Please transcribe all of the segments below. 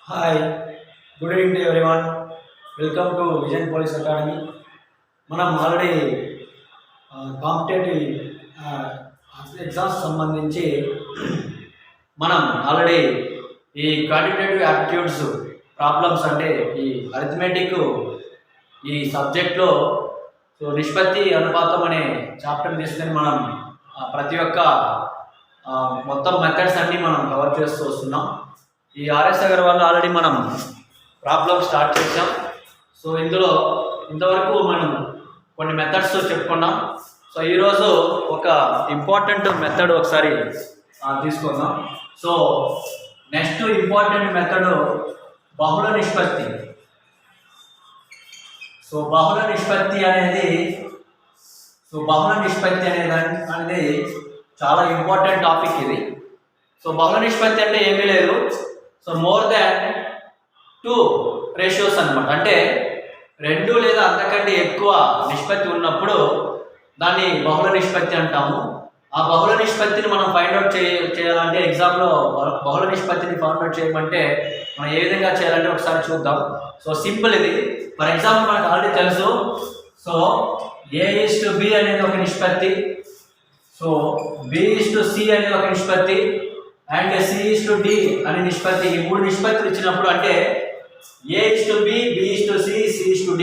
Hi, good evening to everyone. Welcome to vision police academy. మనం already competitive exams సంబంధించి మనం already ఈ quantitative aptitudes problems అంటే ఈ అరిథమెటిక్ ఈ సబ్జెక్ట్లో నిష్పత్తి అనుపాతం అనే చాప్టర్ తీసుకొని మనం ప్రతి ఒక్క మొత్తం మెథడ్స్ అన్నీ మనం కవర్ చేస్తూ వస్తున్నాం. ఈ ఆర్ఎస్ అగర్వాల్ ఆల్రెడీ మనం ప్రాబ్లమ్ స్టార్ట్ చేసాం. సో ఇందులో ఇంతవరకు మనం కొన్ని మెథడ్స్ చెప్పుకున్నాం. సో ఈరోజు ఒక ఇంపార్టెంట్ మెథడ్ ఒకసారి తీసుకుందాం. సో నెక్స్ట్ ఇంపార్టెంట్ మెథడ్ బహుళ నిష్పత్తి. సో బహుళ నిష్పత్తి అనేది అనేది చాలా ఇంపార్టెంట్ టాపిక్ ఇది. సో బహుళ నిష్పత్తి అంటే ఏమీ లేదు, సో మోర్ దాన్ 2 రేషియోస్ అనమాట. అంటే 2 లేదా అంతకంటే ఎక్కువ నిష్పత్తి ఉన్నప్పుడు దాన్ని బహుళ నిష్పత్తి అంటాము. ఆ బహుళ నిష్పత్తిని మనం ఫైండ్ అవుట్ చేయాలంటే ఎగ్జామ్లో బహుళ నిష్పత్తిని ఫైండ్ అవుట్ చేయమంటే మనం ఏ విధంగా చేయాలంటే ఒకసారి చూద్దాం. సో సింపుల్ ఇది. ఫర్ ఎగ్జాంపుల్ మనకు ఆల్రెడీ తెలుసు. సో A:B అనేది ఒక నిష్పత్తి, సో B:C అనేది ఒక నిష్పత్తి, అండ్ C:D అనే నిష్పత్తి. ఈ 3 నిష్పత్తులు ఇచ్చినప్పుడు అంటే A:B, B:C, C:D.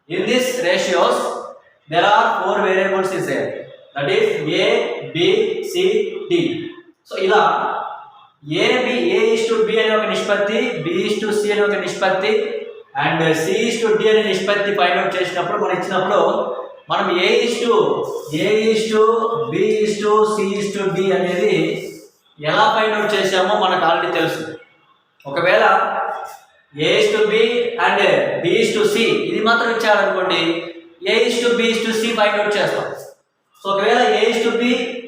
In this ratios there are 4 variables is there, that is A, B, C, D. So ఇలా A:B అనే ఒక నిష్పత్తి, B:C అనే ఒక నిష్పత్తి, అండ్ C:D అనే నిష్పత్తి ఫైండ్ అవుట్ చేసినప్పుడు మనం ఇచ్చినప్పుడు మనం A:B:C:D అనేది ఎలా ఫైండ్ అవుట్ చేసామో మనకు ఆల్రెడీ తెలుసు. ఒకవేళ A:B అండ్ B:C ఇది మాత్రం ఇచ్చారనుకోండి, A:B:C ఫైండ్ అవుట్ చేస్తాం. సో ఒకవేళ A:B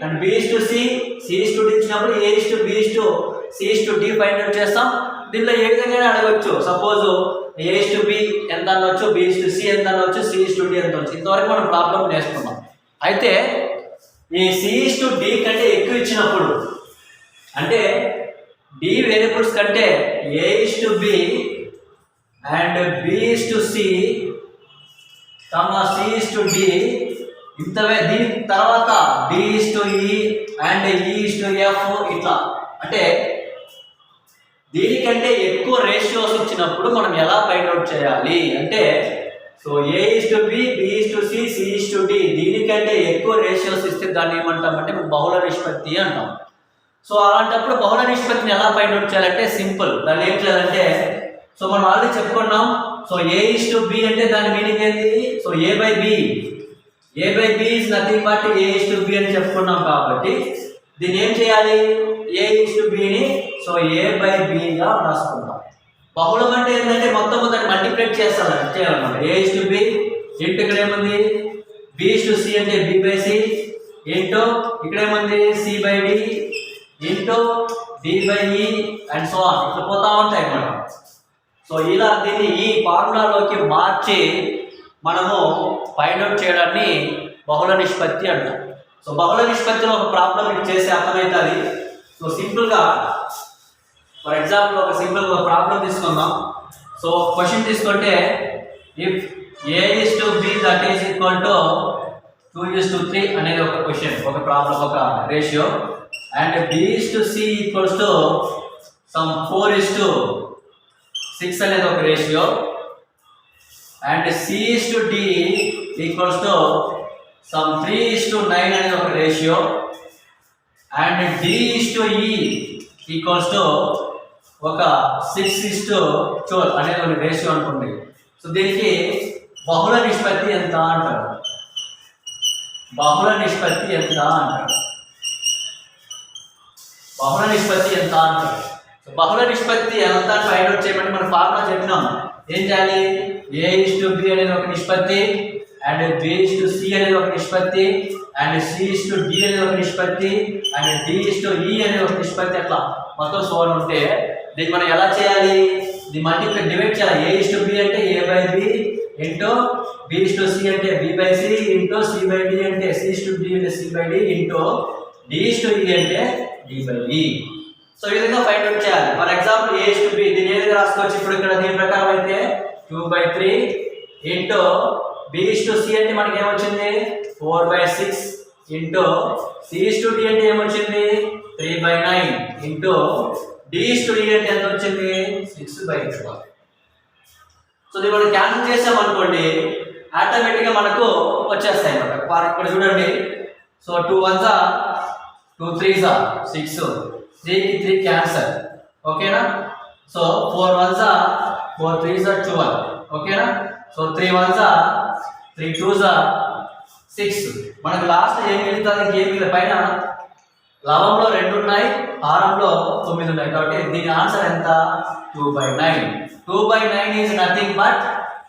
అండ్ B:C, C:D ఇచ్చినప్పుడు A:B:C:D ఫైండ్ అవుట్ చేస్తాం. దీనిలో ఏ విధంగా అడగవచ్చు. సపోజ్ A:B ఎంత అనవచ్చు, B:C ఎంత అనవచ్చు, C:D ఎంత అనవచ్చు. ఇంతవరకు మనం ప్రాబ్లం నేర్చుకున్నాం. అయితే ఈ C:D కంటే ఎక్కువ ఇచ్చినప్పుడు అంటే D వేరియబుల్స్ కంటే A:B అండ్ B:C, C:D దీని తర్వాత D:E అండ్ E:F ఇట్లా. అంటే దీనికంటే ఎక్కువ రేషియోస్ ఇచ్చినప్పుడు మనం ఎలా ఫైండ్ అవుట్ చేయాలి అంటే, సో A:B, B:C, C:D దీనికంటే ఎక్కువ రేషియోస్ ఇస్తే దాన్ని ఏమంటామంటే బహుళ నిష్పత్తి అంటాం. సో అలాంటప్పుడు బహుళ నిష్పత్తిని ఎలా ఫైండ్ అవుట్ చేయాలంటే సింపుల్. దాన్ని ఏం చేయాలంటే, సో మనం ఆల్రెడీ చెప్పుకున్నాం. సో A:B అంటే దాని మీనింగ్ ఏంటి, so A/B is nothing but A:B అని చెప్పుకున్నాం. కాబట్టి దీన్ని ఏం చేయాలి, A:Bని సో A/Bగా రాసుకుంటాం. బహుళం అంటే ఏంటంటే మొత్తం దాన్ని మల్టిప్లై చేయాలన్నమాట. A:B ఇంటూ ఇక్కడ ఏముంది, B:C అంటే B/C ఇంటూ ఇక్కడ ఏముంది C/D into D/E and so on ఇట్లా పోతా ఉంటాయి అన్నమాట. సో ఇలా దీన్ని ఈ ఫార్ములాలోకి మార్చి మనము ఫైండ్ అవుట్ చేయడాన్ని బహుళ నిష్పత్తి అంటాం. సో బహుళ నిష్పత్తిలో ఒక ప్రాబ్లం మీకు చేసి అర్థమవుతుంది. సో సింపుల్గా ఫర్ ఎగ్జాంపుల్ ఒక సింపుల్ ప్రాబ్లం తీసుకుందాం. సో క్వశ్చన్ తీసుకుంటే, if A:B that is equal to 2:3 అనేది ఒక క్వశ్చన్, ఒక ప్రాబ్లం, ఒక ratio, and B:C equals to some 4:6 అనేది ఒక ratio, and C:D equals to some 3:9 అనేది ఒక ratio, and D:E equals to ఒక 6:12 అనేది ఒక రేషియో అనుకోండి. సో దీనికి బహుళ నిష్పత్తి ఎంత అంటారు, బహుళ నిష్పత్తి ఎంత అంటారు. సో బహుళ నిష్పత్తి ఎంత ఫైండ్ అవుట్ చేయమంటే మనం ఫార్ములా చెప్పినాం. ఏం చేయాలి, A:B అనేది ఒక నిష్పత్తి, అండ్ B:C అనేది ఒక నిష్పత్తి, అండ్ C:D అనేది ఒక నిష్పత్తి, అండ్ D:E అనేది ఒక నిష్పత్తి. అట్లా మొత్తం సోన్ ఉంటే దీన్ని మనం ఎలా చేయాలి, దీన్ని మల్టిప్లై డివైడ్ చేయాలి. A:B అంటే A/B ఇంటూ B:C అంటే B/C ఇంటూ C/D అంటే C:D అంటే C/D ఇంటూ D:E అంటే D/E. సో ఈ విధంగా ఫైండ్ అవుట్ చేయాలి. ఫర్ ఎగ్జాంపుల్ A:B దీన్ని విధంగా రాసుకోవచ్చు. ఇప్పుడు ఇక్కడ దీని ప్రకారం అయితే 2/3 ఇంటూ B/C అంటే మనకి ఏమొచ్చింది 4/6 ఇంటూ C/D అంటే ఏమొచ్చింది 3/9 ఇంటూ D/E అంటే ఎంత వచ్చింది 6/12. సో ఇది మనం క్యాన్సిల్ చేసాం అనుకోండి ఆటోమేటిక్గా మనకు వచ్చేస్తాయి అన్నమాట. ఇక్కడ చూడండి. సో 2 1s 2 3s 6, 3కి 3 క్యాన్సల్. ఓకేనా. So 4 1s 4 3s 12. ఓకేనా. So 3 1s 3 2s 6. మనకు లాస్ట్ ఏం మిగులుతుంది, ఇంకేం మిగిలిన పైన లవంలో 2 ఉన్నాయి, హారంలో 9 ఉన్నాయి. కాబట్టి దీని ఆన్సర్ ఎంత 2/9. 2/9 ఈజ్ నథింగ్ బట్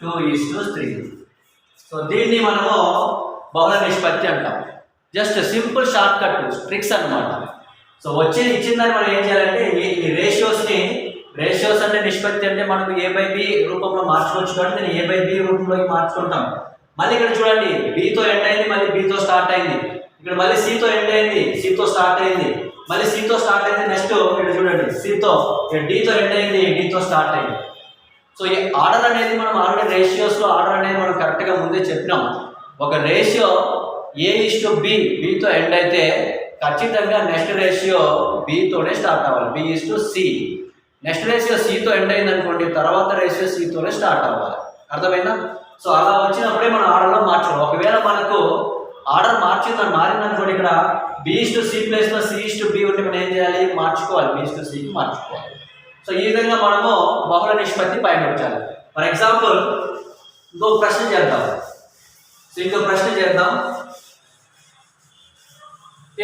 2:3. సో దీన్ని మనము బహుళ నిష్పత్తి అంటాం. Just simple short cut tricks అన్నమాట. సో ఇచ్చిందని మనం ఏం చేయాలంటే ఈ రేషియోస్ అంటే నిష్పత్తి అంటే మనకు A/B రూపంలో మార్చుకోవచ్చు. కాబట్టి నేను A/B రూపంలోకి మార్చుకుంటాం. మళ్ళీ ఇక్కడ చూడండి, Bతో ఎండ్ అయింది, మళ్ళీ Bతో స్టార్ట్ అయింది. ఇక్కడ మళ్ళీ Cతో ఎండ్ అయింది, Cతో స్టార్ట్ అయింది, మళ్ళీ Cతో స్టార్ట్ అయింది. నెక్స్ట్ ఇక్కడ చూడండి Cతో, Dతో ఎండ్ అయింది, Dతో స్టార్ట్ అయింది. సో ఈ ఆర్డర్ అనేది మనం ఆల్రెడీ రేషియోస్లో ఆర్డర్ అనేది మనం కరెక్ట్గా ముందే చెప్పినాం. ఒక రేషియో A/B Bతో ఎండ్ అయితే ఖచ్చితంగా నెక్స్ట్ రేషియో Bతోనే స్టార్ట్ అవ్వాలి, B/C. నెక్స్ట్ రేషియో Cతో ఎండ్ అయింది అనుకోండి, తర్వాత రేషియో Cతోనే స్టార్ట్ అవ్వాలి. అర్థమైందా. సో అలా వచ్చినప్పుడే మనం ఆర్డర్లో మార్చాలి. ఒకవేళ మనకు ఆర్డర్ మారిందనుకోండి, ఇక్కడ B/C ప్లేస్లో C/B ఉంటే మనం ఏం చేయాలి, మార్చుకోవాలి, B/Cకి మార్చుకోవాలి. సో ఈ విధంగా మనము బహుళ నిష్పత్తి పైన వచ్చాలి. ఫర్ ఎగ్జాంపుల్ ఇంకొక ప్రశ్న చేద్దాం.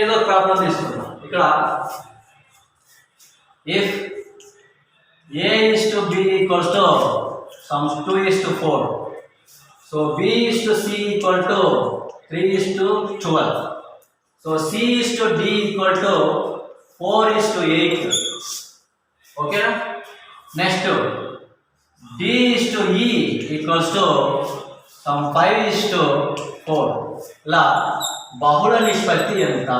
ఏదో ప్రాబ్లం తీసుకుందాం. ఇక్కడ if A/B equals to some 2:4, so B/C equal to 3:12, so C/D equal to 4:8. ఓకేనా. Next D/E equals to some 5:4. ఇలా బహుళ నిష్పత్తి ఎంత?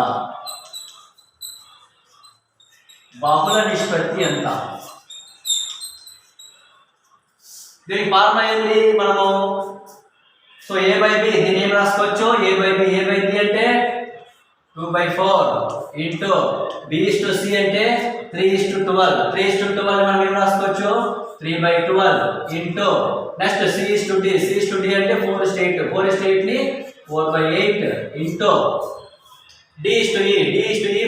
దీనికి ఫార్ములా ఏంటి మనము? సో A/B దీన్ని ఏం రాసుకోవచ్చు, A/B అంటే 2/4 ఇంటూ B/C అంటే 3:12. 3:12 మనం ఏం రాసుకోవచ్చు 3/12 ఇంటూ నెక్స్ట్ C/D అంటే 4:8. 4:8 ని 4/8 ఇంటూ D/E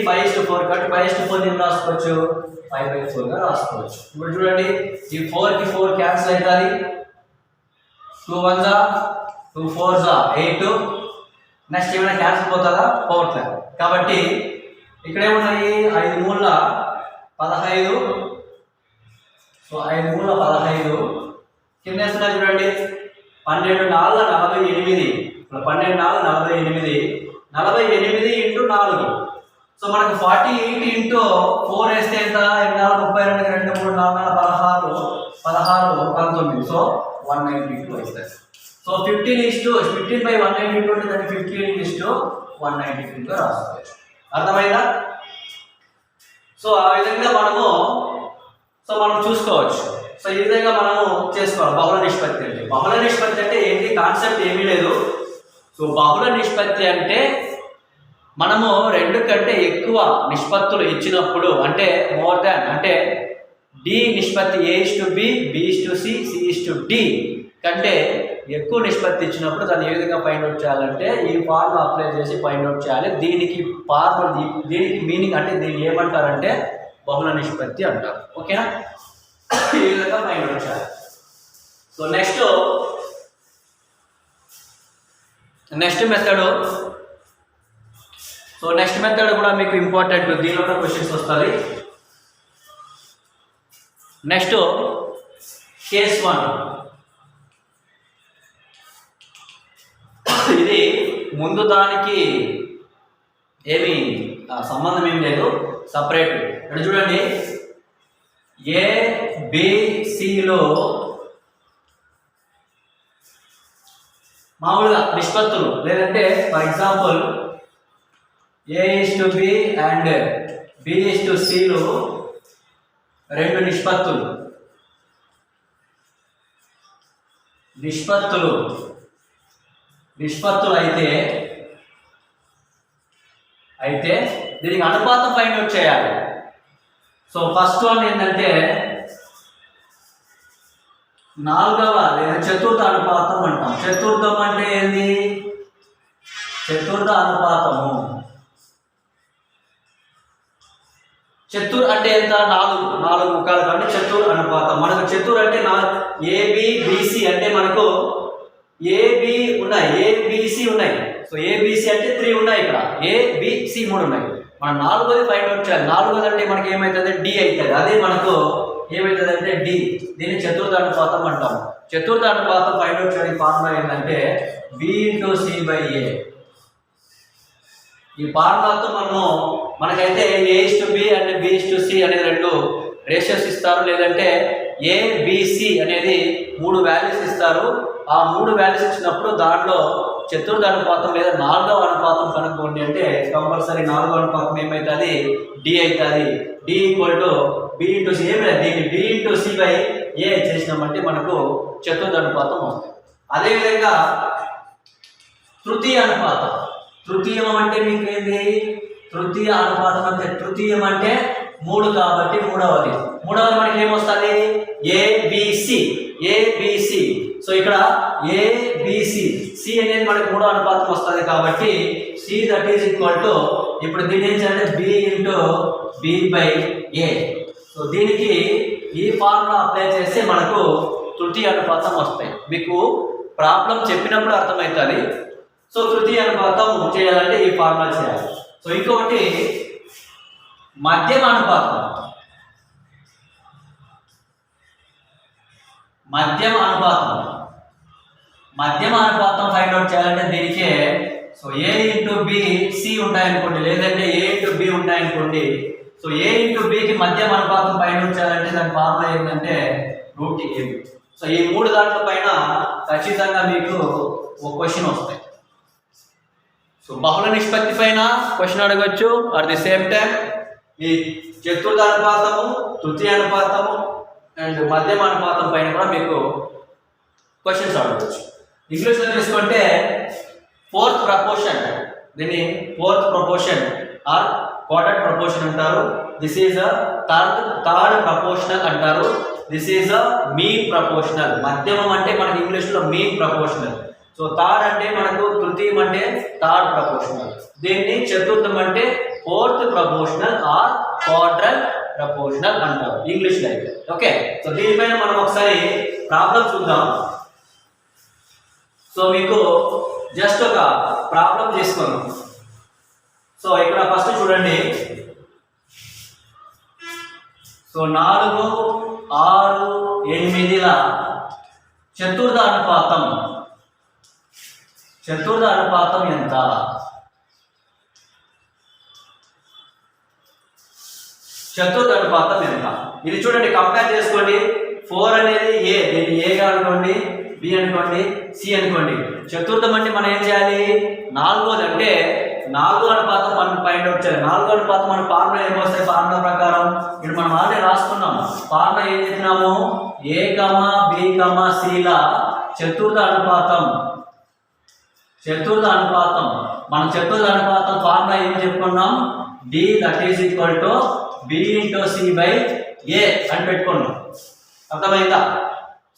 5:4. కాబట్టి 5:4 ఏం రాసుకోవచ్చు 5/4 గా రాసుకోవచ్చు. ఇప్పుడు చూడండి, ఈ 4కి 4 క్యాన్సిల్ అవుతుంది. 2 1s 2 4s 8. నెక్స్ట్ ఏమైనా క్యాన్సిల్ పోతుందా, పోవట్లేదు. కాబట్టి ఇక్కడ ఏమున్నాయి 5 3 15. సో 5 3 15 కింద వేస్తున్నా చూడండి. 12 4 48. 12 4 48. 48 ఇంటూ 4. సో మనకు 48 ఇంటూ 4 వేస్తే ఎంత 32 2 3 4 16 19. సో 192 అవుతుంది. సో 15/192 అంటే దాన్ని 15:192 గా రాసుకోవచ్చు. అర్థమైందా. సో ఆ విధంగా మనం చూసుకోవచ్చు. సో ఈ విధంగా మనము చేసుకోవాలి. బహుళ నిష్పత్తి అంటే ఏంటి, కాన్సెప్ట్ ఏమీ లేదు. సో బహుళ నిష్పత్తి అంటే మనము 2 కంటే ఎక్కువ నిష్పత్తులు ఇచ్చినప్పుడు, అంటే మోర్ దాన్, అంటే D నిష్పత్తి A/B, B/C, C/D కంటే ఎక్కువ నిష్పత్తి ఇచ్చినప్పుడు దాన్ని ఏ విధంగా ఫైండ్ అవుట్ చేయాలంటే ఈ ఫార్ములా అప్లై చేసి ఫైండ్ అవుట్ చేయాలి. దీనికి మీనింగ్ అంటే దీన్ని ఏమంటారంటే బహుళ నిష్పత్తి అంటారు. ఓకేనా. ఈ విధంగా ఫైండ్ అవుట్ చేయాలి. సో నెక్స్ట్ మెథడ్ కూడా మీకు ఇంపార్టెంట్, దీనిలో కూడా క్వశ్చన్స్ వస్తుంది. Next case 1. ఇది ముందు దానికి ఏమి సంబంధం ఏం లేదు, సపరేట్. ఇక్కడ చూడండి, A/B/Cలో మామూలుగా నిష్పత్తులు, లేదంటే ఫర్ ఎగ్జాంపుల్ A/B అండ్ B/Cలు 2 నిష్పత్తులు. నిష్పత్తులు అయితే దీనికి అనుపాతం ఫైండ్ అవుట్ చేయాలి. సో ఫస్ట్ వన్ ఏంటంటే 4వ లేదా చతుర్థ అనుపాతం అంటాం. చతుర్థం అంటే ఏంది? చతుర్థ అనుపాతము. చతుర్ అంటే ఎంత? 4 ముఖాలు కాబట్టి చతుర్ అనుపాతం. మనకు చతుర్ అంటే ఏబిబిసి అంటే మనకు ఏబి ఉన్నాయి, ఏబిసి ఉన్నాయి. సో ఏబిసి అంటే 3 ఉన్నాయి, ఇక్కడ ఏబిసి 3 ఉన్నాయి. మనం 4వది ఫైండ్ అవుట్ చేయాలి. 4వది అంటే మనకి ఏమవుతుంది? డి అవుతుంది. అదే మనకు ఏమవుతుంది అంటే డి. దీన్ని చతుర్థ అనుపాతం అంటాం. చతుర్థ అనుపాతం ఫైండ్ అవుట్ చేయడానికి ఫార్ములా ఏంటంటే B/C/A. ఈ ఫార్ములాతో మనకైతే A/B అండ్ B/C అనేది 2 రేషియోస్ ఇస్తారు, లేదంటే ABC అనేది 3 వాల్యూస్ ఇస్తారు. ఆ 3 వాల్యూస్ ఇచ్చినప్పుడు దాంట్లో చతుర్థ అనుపాతం లేదా 4వ అనుపాతం కనుక్కోండి అంటే కంపల్సరీ 4వ అనుపాతం ఏమవుతుంది? డి అవుతుంది. D = B/C. ఏమి లేదు, దీన్ని B/C/A చేసినామంటే మనకు చతుర్థ అనుపాతం వస్తుంది. అదేవిధంగా తృతీయ అనుపాతం. తృతీయం అంటే మీకు ఏంది? తృతీయ అనుపాతం అంటే తృతీయం అంటే 3 కాబట్టి మూడవది మనకి ఏమొస్తుంది? ఏబిసి. సో ఇక్కడ ఏబిసి, సి అనేది మనకి 3వ అనుపాతం వస్తుంది కాబట్టి C ఇప్పుడు దీన్ని ఏం చేయాలంటే B/B/A. సో దీనికి ఈ ఫార్ములా అప్లై చేస్తే మనకు తృతీయ అనుపాతం వస్తాయి. మీకు ప్రాబ్లం చెప్పినప్పుడు అర్థమవుతుంది. సో తృతీయ అనుపాతం చేయాలంటే ఈ ఫార్ములా చేయాలి. సో ఇంకొకటి మధ్యమ అనుపాతం. మధ్యమ అనుపాతం ఫైండ్ అవుట్ చేయాలంటే దీనికే సో A/B/C ఉంటాయనుకోండి, లేదంటే A/B ఉంటాయనుకోండి. సో A/Bకి మధ్యమ అనుపాతం ఫైండ్ అవుట్ చేయాలంటే దాని ఫార్ములా ఏంటంటే √AB. సో ఈ 3 దాంట్ల పైన ఖచ్చితంగా మీకు ఒక క్వశ్చన్ వస్తాయి. సో బహుళ నిష్పత్తి పైన క్వశ్చన్ అడగచ్చు. అట్ ది సేమ్ టైం ఈ చతుర్థ అనుపాతము, తృతీయ అనుపాతము అండ్ మధ్యమ అనుపాతం పైన కూడా మీకు క్వశ్చన్స్ అడగచ్చు. ఇంగ్లీష్లో తీసుకుంటే 4th ప్రపోర్షన్, దీన్ని 4th proportion or quarter proportion అంటారు. దిస్ ఈజ్ థర్డ్ ప్రపోర్షనల్ అంటారు. This is mean proportional. మధ్యమం అంటే మనకి ఇంగ్లీష్లో మీన్ ప్రపోర్షనల్. సో థర్డ్ అంటే మనకు తృతీయం అంటే థర్డ్ ప్రపోర్షనల్. దీన్ని చతుర్థం అంటే 4th ప్రపోర్షనల్ ఆర్ క్వాడ్రల్ ప్రపోర్షనల్ అంటారు ఇంగ్లీష్లో అయితే. ఓకే, సో దీనిపైన మనం ఒకసారి ప్రాబ్లం చూద్దాం. సో మీకు జస్ట్ ఒక ప్రాబ్లం తీసుకున్నాం. సో ఇక్కడ ఫస్ట్ చూడండి. సో 4, 6, 8ల చతుర్థ అనుపాతం ఎంత? చతుర్థ అనుపాతం ఎంత? ఇది చూడండి, కంపేర్ చేసుకోండి. 4 అనేది A, దీన్ని Aగా అనుకోండి, B అనుకోండి, C అనుకోండి. చతుర్థం అంటే మనం ఏం చేయాలి? 4వది అంటే 4వ అనుపాతం మనం ఫైండ్ అవుట్ చేయాలి. 4వ అనుపాతం మన ఫార్ములా ఏమొస్తాయి? ఫార్ములా ప్రకారం ఇప్పుడు మనం ఆల్రెడీ రాసుకున్నాం. ఫార్ములా ఏం చెప్పినాము? A,B,Cల చతుర్థ అనుపాతం. మనం చతుర్థ అనుపాతం ఫార్ములా ఏం చెప్పుకున్నాం? D B/C/A అని పెట్టుకున్నాం. అర్థమైందా?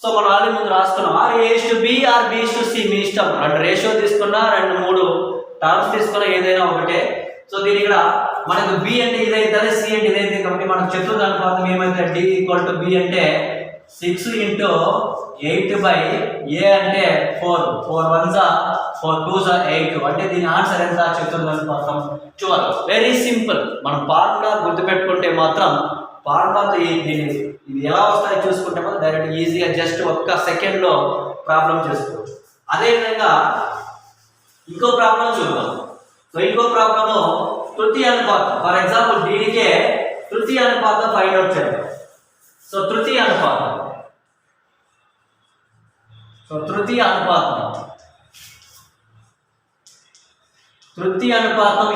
సో మనం ఆల్రెడీ ముందు రాసుకున్నాం. A/B ఆర్ B/C మీ ఇష్టం. 2 రేషియో తీసుకున్నా, 2-3 టర్మ్స్ తీసుకున్నా, ఏదైనా ఒకటే. సో దీని ఇక్కడ మనకు B అంటే ఇదైతుంది, C అంటే ఇదైతే కాబట్టి మనకు చతుర్థ అనుపాతం ఏమైతే D = B అంటే 6 × 8/A అంటే 4. 4 1s 4 2s 8. అంటే దీని ఆన్సర్ ఎంత? చతుర్థ అనుపాతం 12. Very simple. మనం ఫార్ములా గుర్తుపెట్టుకుంటే మాత్రం ఫార్ములాతో ఇది ఎలా వస్తాయో చూసుకుంటే మాత్రం డైరెక్ట్ ఈజీగా జస్ట్ 1 సెకండ్లో ప్రాబ్లం చేసుకోవచ్చు. అదేవిధంగా ఇంకో ప్రాబ్లం చూద్దాం. సో ఇంకో ప్రాబ్లము తృతీయ అనుపాతం. ఫర్ ఎగ్జాంపుల్ దీనికే తృతీయ అనుపాతం ఫైండ్ అవుట్ చేద్దాం. సో తృతీయ అనుపాతం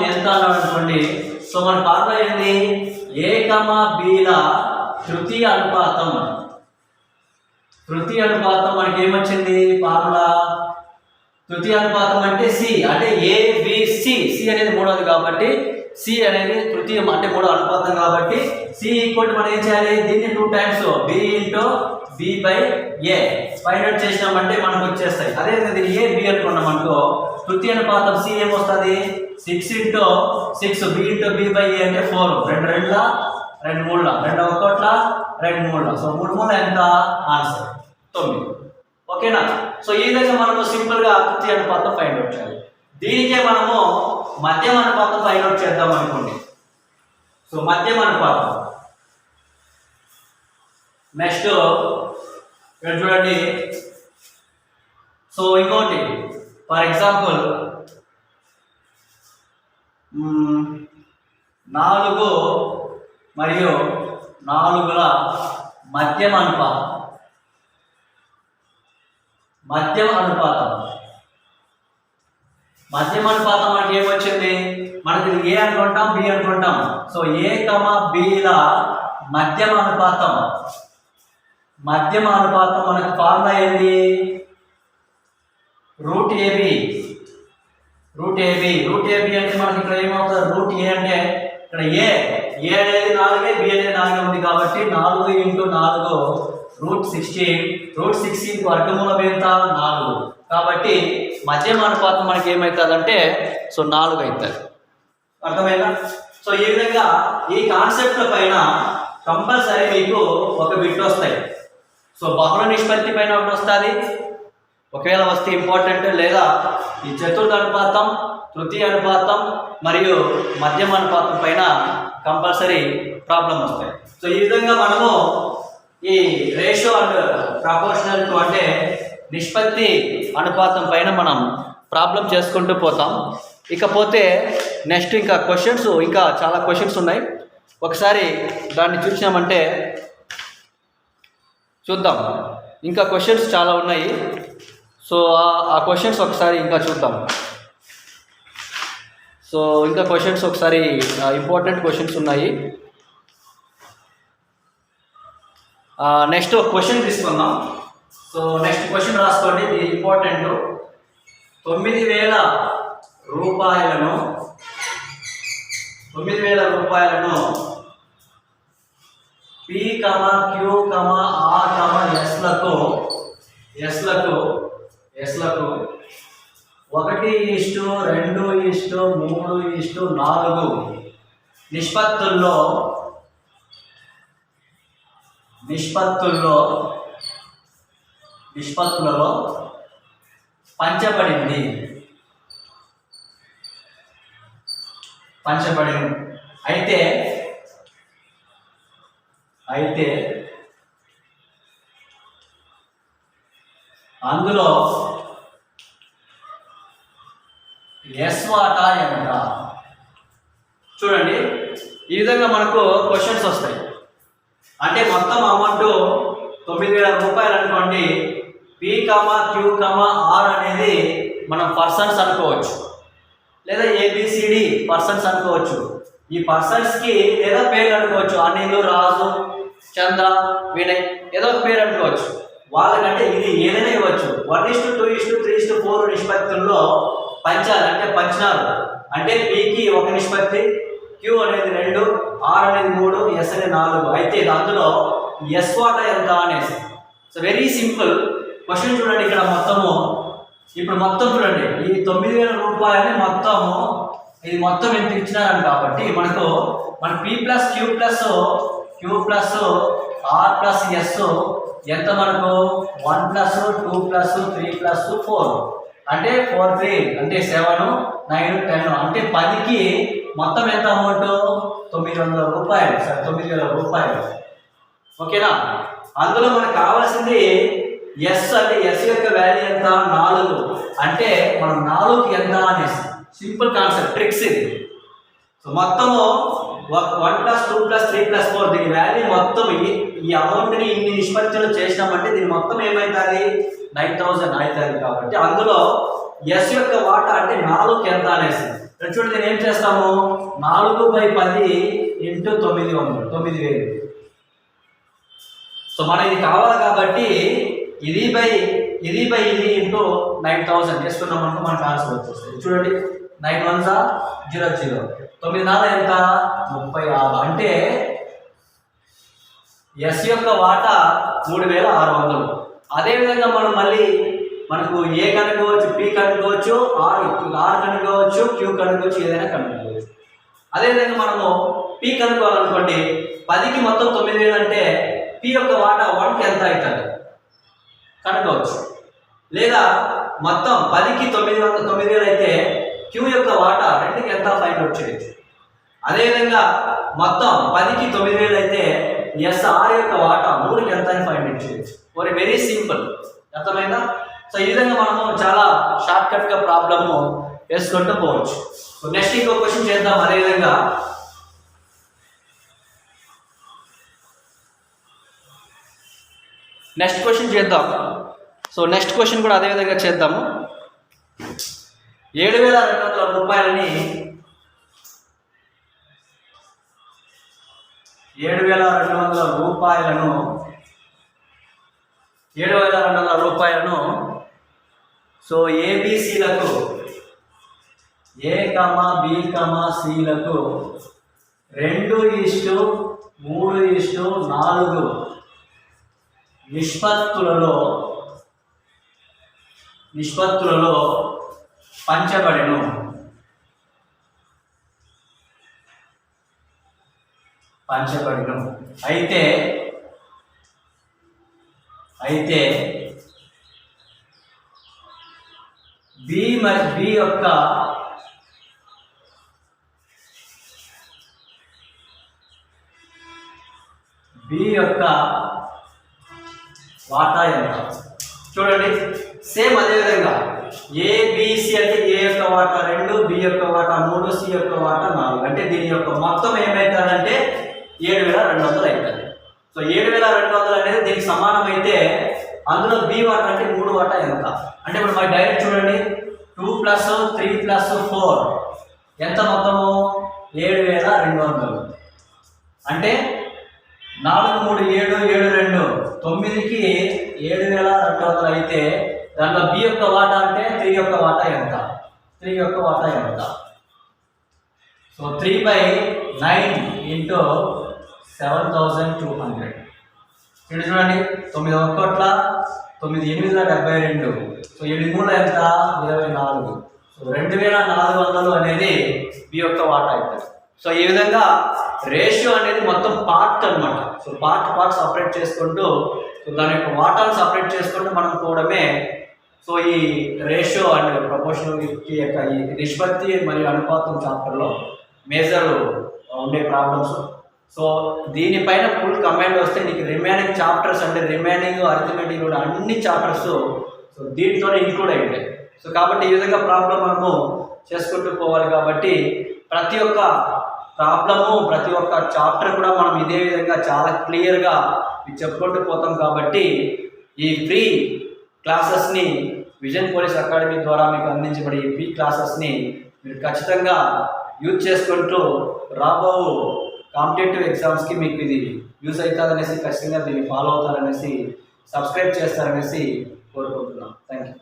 ఎంత అనుకోండి. సో మన ఫార్ములా ఏంది? A, Bల తృతీయ అనుపాతం తృతీయ అనుపాతం మనకి ఏమొచ్చింది ఫార్ములా? తృతీయ అనుపాతం అంటే సి, అంటే ఏబిసి. సి అనేది మూడోది కాబట్టి సి అనేది తృతీయం అంటే మూడో అనుపాతం కాబట్టి సి ఈక్వల్ మనం ఏం చేయాలి? దీన్ని 2 times B into B by A find out చేసినామంటే మనకు వచ్చేస్తాయి. అదేవిధంగా దీన్ని ఏ బి అనుకున్నాం అనుకో, తృతీయ అనుపాతం సి ఏమొస్తుంది? 6 into 6 B into B by A అంటే 4. 2 2 2 3 2 1 2 3. సో 3 3 ఎంత? ఆన్సర్ 9. ఓకేనా? సో ఈ విధంగా మనము సింపుల్ గా తృతీయ అనుపాతం ఫైండ్ అవుట్ చేయాలి. దీనికే మనము మధ్యమ అనుపాతం ఫైండ్ అవుట్ చేద్దాం అనుకోండి. సో మధ్యమ అనుపాతం నెక్స్ట్ ఇక్కడ చూడండి. సో ఇంకోటి ఫర్ ఎగ్జాంపుల్ 4 మరియు 4ల మధ్యమ అనుపాతం. మధ్యమ అనుపాతం మనకి ఏమొచ్చింది? మనకి ఏ అనుకుంటాం, బి అనుకుంటాం. సో ఏ కమా బిల మధ్యమ అనుపాతం మనకి ఫార్ములా ఏంది? రూట్ ఏబి అంటే మనకి ఇక్కడ ఏమవుతుంది? రూట్ ఏ అంటే ఇక్కడ ఏ అనేది 4, బి అనేది 4 ఉంది కాబట్టి 4 ఇంటూ 4 రూట్ 16. రూట్ 16 వర్గమూలం ఎంత? 4. కాబట్టి మధ్యమ అనుపాతం మనకి ఏమవుతుందంటే సో 4 అవుతుంది. అర్థమైందా? సో ఈ విధంగా ఈ కాన్సెప్ట్ పైన కంపల్సరీ మీకు ఒక బిట్ వస్తాయి. సో బహుళ నిష్పత్తి పైన ఒకటి వస్తుంది, ఒకవేళ వస్తే ఇంపార్టెంట్. లేదా ఈ చతుర్థ అనుపాతం, తృతీయ అనుపాతం మరియు మధ్యమ అనుపాతం పైన కంపల్సరీ ప్రాబ్లం వస్తాయి. సో ఈ విధంగా మనము ఈ రేషియో అండ్ ప్రపోర్షనల్ టు అంటే నిష్పత్తి అనుపాతం పైన మనం ప్రాబ్లం చేసుకుంటూ పోతాం. ఇకపోతే నెక్స్ట్ ఇంకా క్వశ్చన్స్, ఇంకా చాలా క్వశ్చన్స్ ఉన్నాయి. ఒకసారి దాన్ని చూసామంటే చూద్దాం. ఇంకా క్వశ్చన్స్ చాలా ఉన్నాయి. సో ఆ క్వశ్చన్స్ ఒకసారి ఇంకా చూద్దాం. సో ఇంకా క్వశ్చన్స్ ఒకసారి ఇంపార్టెంట్ క్వశ్చన్స్ ఉన్నాయి. నెక్స్ట్ క్వశ్చన్ తీసుకుందాం. సో నెక్స్ట్ క్వశ్చన్ రాసుకోండి, ఇది ఇంపార్టెంట్. 9,000 రూపాయలను P, Q, R, S లకు 1:2:3:4 నిష్పత్తులలో పంచబడింది. అయితే అందులో ఎస్ వాటా ఎంత? చూడండి, ఈ విధంగా మనకు క్వశ్చన్స్ వస్తాయి. అంటే మొత్తం అమౌంట్ 9,000 రూపాయలు అనుకోండి. P, Q, R అనేది మనం పర్సన్స్ అనుకోవచ్చు, లేదా ABCD పర్సన్స్ అనుకోవచ్చు. ఈ పర్సన్స్కి ఏదో పేరు అనుకోవచ్చు. అనిల్, రాజు, చంద్ర, వినయ్, ఏదో ఒక పేరు అనుకోవచ్చు. వాళ్ళకంటే ఇది ఏదైనా ఇవ్వచ్చు. 1:2:3:4 నిష్పత్తుల్లో పంచాలి అంటే పంచినారు అంటే Pకి 1 నిష్పత్తి, Q అనేది 2, R అనేది 3, S అనేది 4. అయితే అందులో ఎస్ వాటా ఎంత అనేసి. So very simple question. చూడండి ఇక్కడ మొత్తం చూడండి, ఈ 9,000 రూపాయలని ఇది మొత్తం ఎంత ఇచ్చినారని కాబట్టి మన P plus Q plus R plus S ఎంత? మనకు 1 ప్లస్ 2 ప్లస్ 3 ప్లస్ 4 అంటే 4 3 అంటే 7 9 10 అంటే 10కి మొత్తం ఎంత అమౌంట్? 900 రూపాయలు. సార్ 9,000 రూపాయలు. ఓకేనా? అందులో మనకు కావాల్సింది ఎస్. అంటే ఎస్ యొక్క వాల్యూ ఎంత? 4. అంటే మనం 4కి ఎంత అనేసి సింపుల్ కాన్సెప్ట్, ట్రిక్స్ ఇది. సో మొత్తము 1 ప్లస్ 2 ప్లస్ 3 ప్లస్ 4 దీని వాల్యూ మొత్తం ఈ అమౌంట్ని ఇన్ని నిష్పత్తులు చేసినామంటే దీని మొత్తం ఏమవుతుంది? 9,000 అవుతుంది. కాబట్టి అందులో ఎస్ యొక్క వాటా అంటే 4కి ఎంత అనేసి చూడండి. నేను ఏం చేస్తాము? 4/10 × 900 9,000. సో మనం ఇది కావాలి కాబట్టి ఇది బై ఇది ఇంటూ 9000 చేసుకున్నాం అనుకో మనకు ఆన్సర్ వచ్చేస్తుంది. చూడండి 9 1 0 0 9 4 ఎంత 36. అంటే ఎస్ యొక్క వాటా 3600. అదేవిధంగా మనం మళ్ళీ మనకు ఏ కనుక్కోవచ్చు, పి కనుక్కోవచ్చు, ఆర్ కనుక్కోవచ్చు, క్యూ కనుక్కోవచ్చు, ఏదైనా కనుక్కోవచ్చు. అదేవిధంగా మనము పి కనుక్కోవాలనుకోండి 10కి మొత్తం 9000 అంటే పి యొక్క వాటా 1కి ఎంత అవుతుంది కనుక్కోవచ్చు. లేదా మొత్తం 10కి 9000 అయితే క్యూ యొక్క వాటా 2కి ఎంత ఫైండ్ అవుట్ చేయొచ్చు. అదేవిధంగా మొత్తం 10కి 9000 అయితే ఎస్ఆర్ యొక్క వాటా 3కి ఎంత అని ఫైండ్ అవుట్ చేయొచ్చు. వెరీ సింపుల్, అర్థమైందా? సో ఈ విధంగా మనము చాలా షార్ట్ కట్గా ప్రాబ్లము వేసుకుంటూ పోవచ్చు. సో నెక్స్ట్ ఇంకో క్వశ్చన్ చేద్దాం. అదేవిధంగా నెక్స్ట్ క్వశ్చన్ చేద్దాం. సో నెక్స్ట్ క్వశ్చన్ కూడా అదేవిధంగా చేద్దాము. 7200 రూపాయలని 7200 రూపాయలను సో ఏబిసిలకు ఏ కమా బి కమా సిలకు 2:3:4 నిష్పత్తులలో పంచబడెను. అయితే బి యొక్క వాటా ఎంత? చూడండి సేమ్ అదేవిధంగా ఏబిసి అంటే ఏ యొక్క వాటా 2, బి యొక్క వాటా 3, సి యొక్క వాటా 4. అంటే దీని యొక్క మొత్తం ఏమవుతుందంటే 7200 అవుతుంది. సో 7200 అనేది దీనికి సమానం అయితే అందులో బి వాటా అంటే 3 వాటా ఎంత అంటే ఇప్పుడు మనకి డైరెక్ట్ చూడండి 2 + 3 + 4 ఎంత మొత్తము 7200. అంటే 4 3 7 7 2 9కి 7200 అయితే దాంట్లో బి యొక్క వాటా అంటే 3 యొక్క వాటా ఎంత? సో 3/9 × 7200. ఇక్కడ చూడండి 9 1 9 8 72. సో 7 3 ఎంత 24. సో 2400 అనేది బి యొక్క వాటా అవుతుంది. సో ఈ విధంగా రేషియో అనేది మొత్తం పార్ట్ అనమాట. సో పార్ట్ సపరేట్ చేసుకుంటూ సో దాని యొక్క వాటాను సపరేట్ చేసుకుంటూ మనం కూడమే. సో ఈ రేషియో అండ్ ప్రపోర్షనాలిటీ యొక్క ఈ నిష్పత్తి మరియు అనుపాతం చాప్టర్లో మేజర్ ఉండే ప్రాబ్లమ్స్. సో దీనిపైన ఫుల్ కమాండ్ వస్తే నీకు రిమైనింగ్ చాప్టర్స్ అంటే రిమైనింగ్ అరిథమెటిక్ కూడా అన్ని చాప్టర్స్ సో దీంట్లోనే ఇంక్లూడ్ అయి ఉంటాయి. సో కాబట్టి ఈ విధంగా ప్రాబ్లం మనము చేసుకుంటూ పోవాలి. కాబట్టి ప్రతి ఒక్క ప్రాబ్లము ప్రతి ఒక్క చాప్టర్ కూడా మనం ఇదే విధంగా చాలా క్లియర్గా చెప్పుకుంటూ పోతాం. కాబట్టి ఈ ఫ్రీ క్లాసెస్ని విజన్ పోలీస్ అకాడమీ ద్వారా మీకు అందించబడే ఈ ఫ్రీ క్లాసెస్ని మీరు ఖచ్చితంగా యూజ్ చేసుకుంటూ రాబో కాంపిటేటివ్ ఎగ్జామ్స్కి మీకు ఇది యూజ్ అవుతుందనేసి ఖచ్చితంగా దీన్ని ఫాలో అవుతారనేసి సబ్స్క్రైబ్ చేస్తారనేసి కోరుకుంటున్నాం. Thank you.